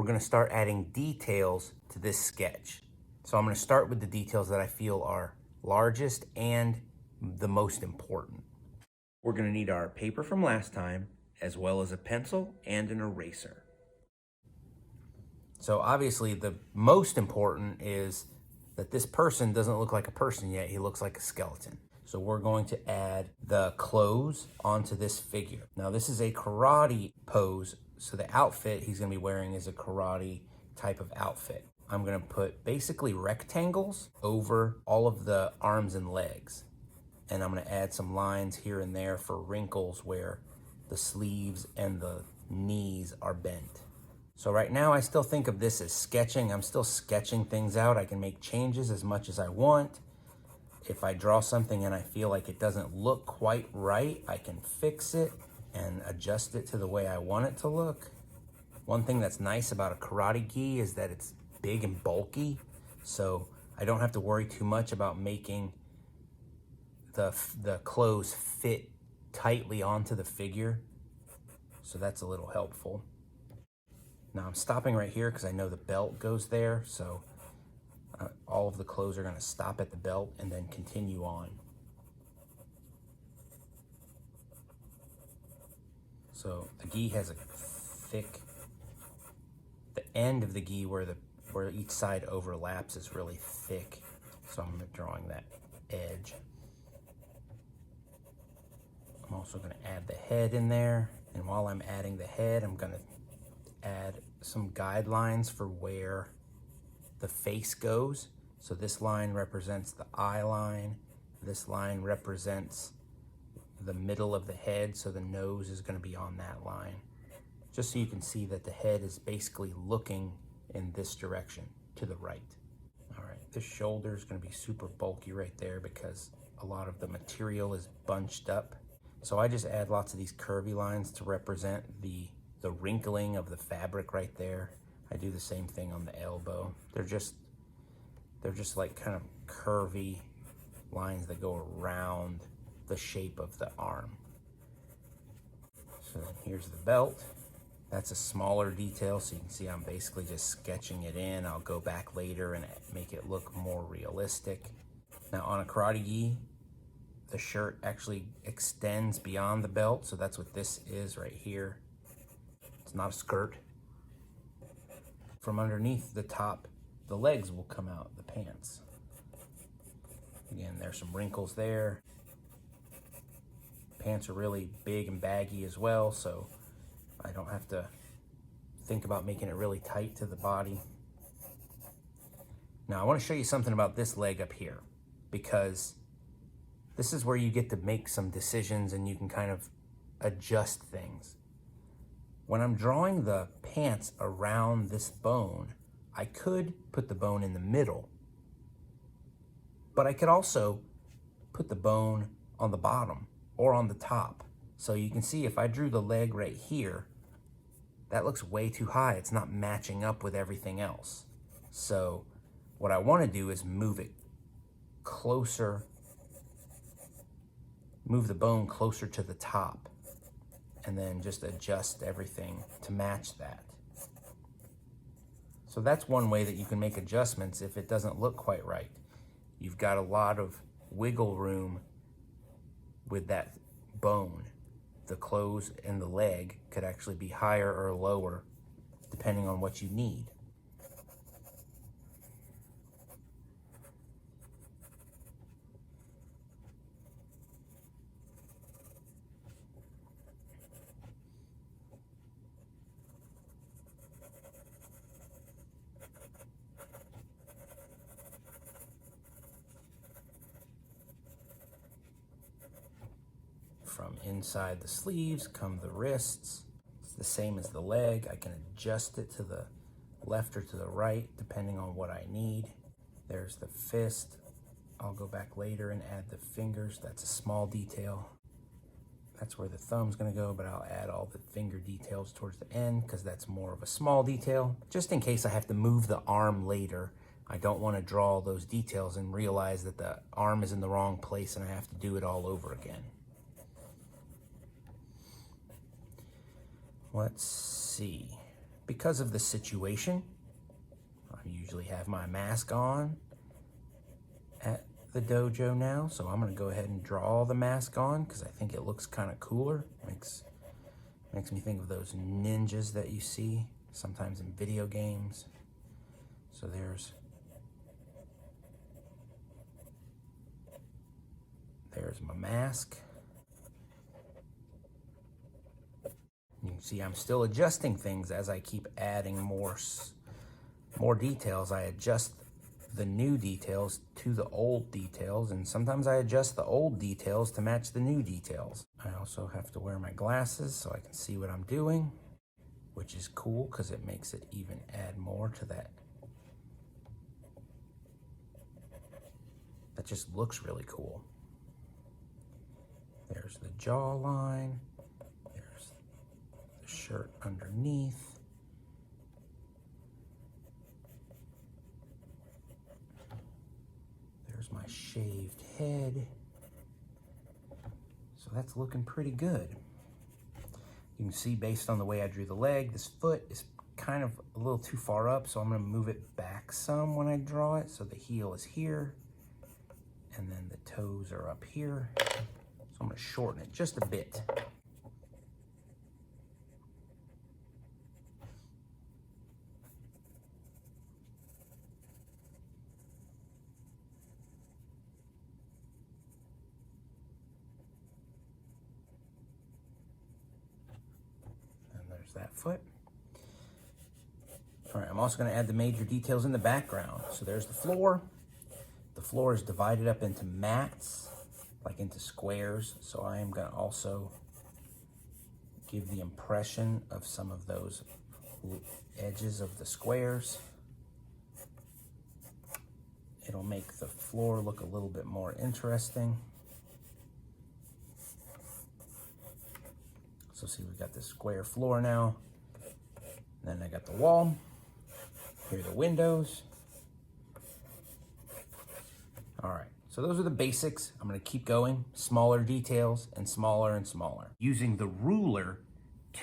we're gonna start adding details to this sketch. So I'm gonna start with the details that I feel are largest and the most important. We're gonna need our paper from last time, as well as a pencil and an eraser. So obviously the most important is that this person doesn't look like a person yet, he looks like a skeleton. So we're going to add the clothes onto this figure. Now this is a karate pose, so the outfit he's gonna be wearing is a karate type of outfit. I'm gonna put basically rectangles over all of the arms and legs. And I'm gonna add some lines here and there for wrinkles where the sleeves and the knees are bent. So right now I still think of this as sketching. I'm still sketching things out. I can make changes as much as I want. If I draw something and I feel like it doesn't look quite right, I can fix it and adjust it to the way I want it to look. One thing that's nice about a karate gi is that it's big and bulky, so I don't have to worry too much about making the clothes fit tightly onto the figure. So that's a little helpful. Now I'm stopping right here because I know the belt goes there, so all of the clothes are going to stop at the belt and then continue on. So the gi has a thick, the end of the gi where each side overlaps is really thick. So I'm drawing that edge. I'm also going to add the head in there. And while I'm adding the head, I'm going to add some guidelines for where the face goes. So this line represents the eye line. This line represents the middle of the head, so the nose is going to be on that line. Just so you can see that the head is basically looking in this direction, to the right. All right, this shoulder is going to be super bulky right there because a lot of the material is bunched up. So I just add lots of these curvy lines to represent the wrinkling of the fabric right there. I do the same thing on the elbow. They're just like kind of curvy lines that go around the shape of the arm. So here's the belt. That's a smaller detail, so you can see I'm basically just sketching it in. I'll go back later and make it look more realistic. Now on a karate gi, the shirt actually extends beyond the belt, so that's what this is right here. It's not a skirt. From underneath the top, the legs will come out, the pants. Again, there's some wrinkles there. Pants are really big and baggy as well, so I don't have to think about making it really tight to the body. Now I want to show you something about this leg up here, because this is where you get to make some decisions and you can kind of adjust things. When I'm drawing the pants around this bone, I could put the bone in the middle, but I could also put the bone on the bottom or on the top. So you can see if I drew the leg right here, that looks way too high. It's not matching up with everything else. So what I want to do is move it closer, move the bone closer to the top, and then just adjust everything to match that. So that's one way that you can make adjustments if it doesn't look quite right. You've got a lot of wiggle room with that bone. The clothes and the leg could actually be higher or lower depending on what you need. From inside the sleeves come the wrists. It's the same as the leg. I can adjust it to the left or to the right depending on what I need. There's the fist. I'll go back later and add the fingers. That's a small detail. That's where the thumb's gonna go, but I'll add all the finger details towards the end because that's more of a small detail. Just in case I have to move the arm later, I don't want to draw those details and realize that the arm is in the wrong place and I have to do it all over again. Let's see. because of the situation, I usually have my mask on at the dojo now, so I'm gonna go ahead and draw the mask on because I think it looks kind of cooler. Makes me think of those ninjas that you see sometimes in video games. So there's my mask. You can see I'm still adjusting things as I keep adding more details. I adjust the new details to the old details, and sometimes I adjust the old details to match the new details. I also have to wear my glasses so I can see what I'm doing, which is cool because it makes it even add more to that. That just looks really cool. There's the jawline. There's the shirt underneath. There's my shaved head. So that's looking pretty good. You can see based on the way I drew the leg, this foot is kind of a little too far up, so I'm gonna move it back some when I draw it. So the heel is here, and then the toes are up here. So I'm gonna shorten it just a bit. And there's that foot. All right, I'm also gonna add the major details in the background. So there's the floor. The floor is divided up into mats, like into squares. So I am gonna also give the impression of some of those edges of the squares. It'll make the floor look a little bit more interesting. So see, we've got this square floor now. And then I got the wall. Here are the windows. All right, so those are the basics. I'm gonna keep going, smaller details and smaller and smaller. Using the ruler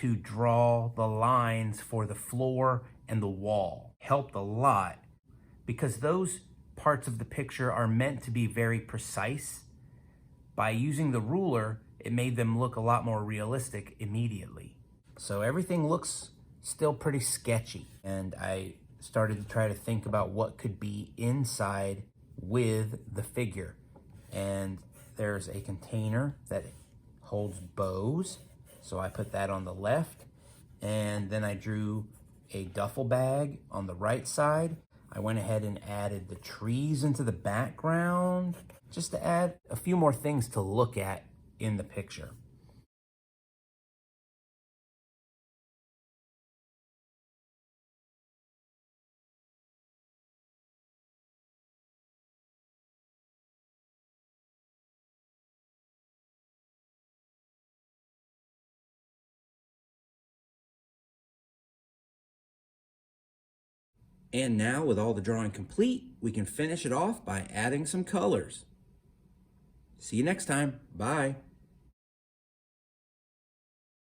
to draw the lines for the floor and the wall helped a lot because those parts of the picture are meant to be very precise. By using the ruler, it made them look a lot more realistic immediately. So everything looks still pretty sketchy, and I started to try to think about what could be inside with the figure. And there's a container that holds bows, so I put that on the left, and then I drew a duffel bag on the right side. I went ahead and added the trees into the background just to add a few more things to look at in the picture. And now, with all the drawing complete, we can finish it off by adding some colors. See you next time. Bye.